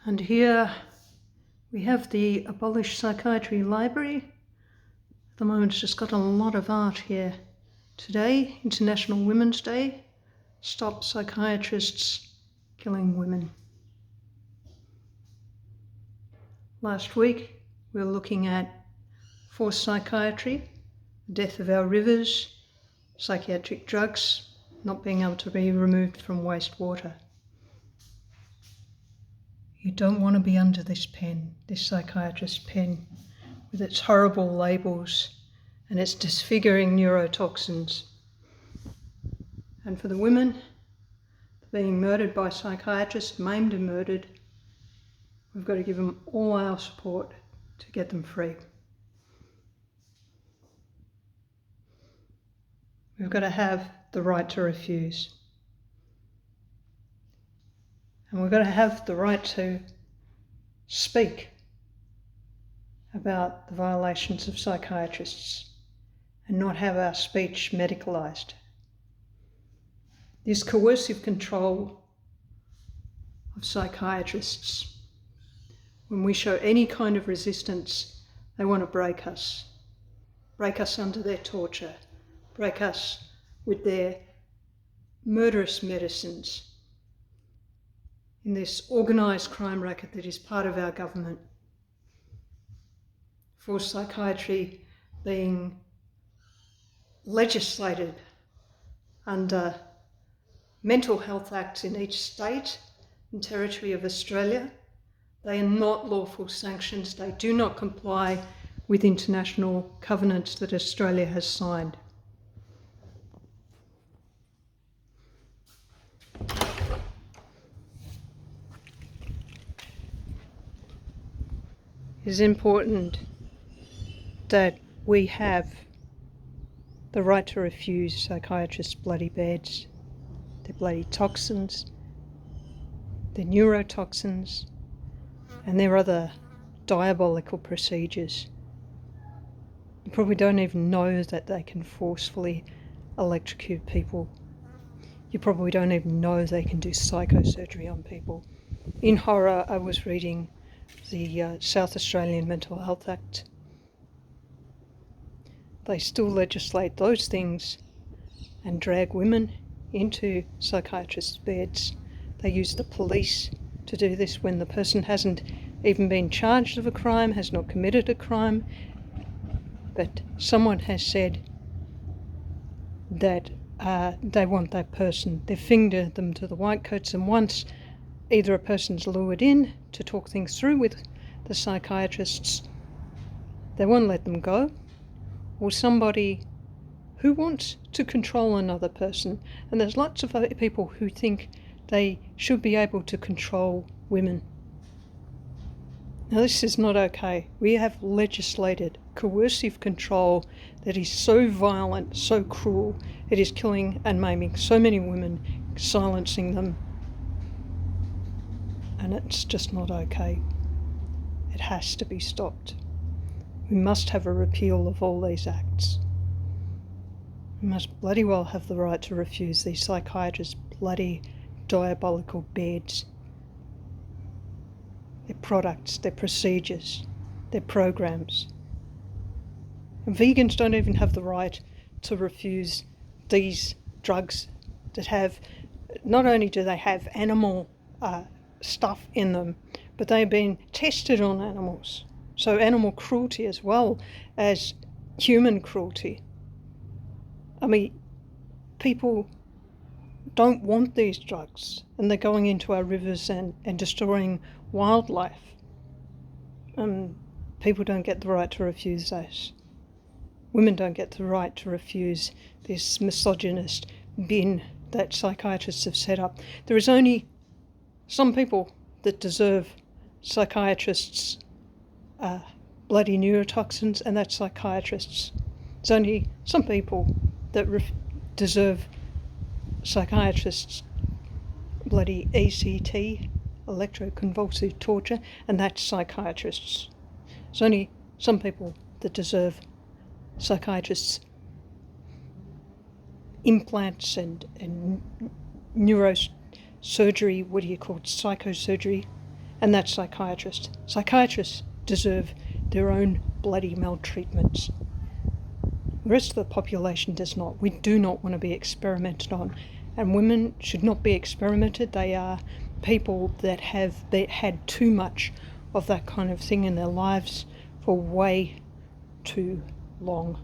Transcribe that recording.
And here we have the Abolish Psychiatry Library. At the moment it's just got a lot of art here. Today, International Women's Day. Stop psychiatrists killing women. Last week we were looking at forced psychiatry, the death of our rivers, psychiatric drugs not being able to be removed from wastewater. You don't want to be under this pen, this psychiatrist's pen, with its horrible labels and its disfiguring neurotoxins. And for the women being murdered by psychiatrists, maimed and murdered, we've got to give them all our support to get them free. We've got to have the right to refuse. And we've got to have the right to speak about the violations of psychiatrists and not have our speech medicalised. This coercive control of psychiatrists, when we show any kind of resistance, they want to break us under their torture, break us with their murderous medicines in this organised crime racket that is part of our government. Forced psychiatry being legislated under mental health acts in each state and territory of Australia. They are not lawful sanctions. They do not comply with international covenants that Australia has signed. It is important that we have the right to refuse psychiatrists' bloody beds, their bloody toxins, their neurotoxins, and their other diabolical procedures. You probably don't even know that they can forcefully electrocute people. You probably don't even know they can do psychosurgery on people. In horror, I was reading the South Australian Mental Health Act. They still legislate those things and drag women into psychiatrists' beds. They use the police to do this when the person hasn't even been charged of a crime, has not committed a crime, but someone has said that they want that person. They finger them to the whitecoats, and once either a person's lured in to talk things through with the psychiatrists, they won't let them go, or somebody who wants to control another person. And there's lots of other people who think they should be able to control women. Now, this is not okay. We have legislated coercive control that is so violent, so cruel. It is killing and maiming so many women, silencing them. And it's just not okay. It has to be stopped. We must have a repeal of all these acts. We must bloody well have the right to refuse these psychiatrists' bloody diabolical beds, their products, their procedures, their programs. And vegans don't even have the right to refuse these drugs that have, not only do they have animal stuff in them, but they've been tested on animals. So animal cruelty as well as human cruelty. I mean, people don't want these drugs, and they're going into our rivers and destroying wildlife. People don't get the right to refuse those. Women don't get the right to refuse this misogynist bin that psychiatrists have set up. There is only some people that deserve psychiatrists' bloody neurotoxins, and that's psychiatrists. There's only some people that deserve psychiatrists' bloody ECT, electroconvulsive torture, and that's psychiatrists. There's only some people that deserve psychiatrists' implants and neurosurgery, psychosurgery, and that's psychiatrists. Psychiatrists deserve their own bloody maltreatments. The rest of the population does not. We do not want to be experimented on, and women should not be experimented. They are people that have had too much of that kind of thing in their lives for way too long.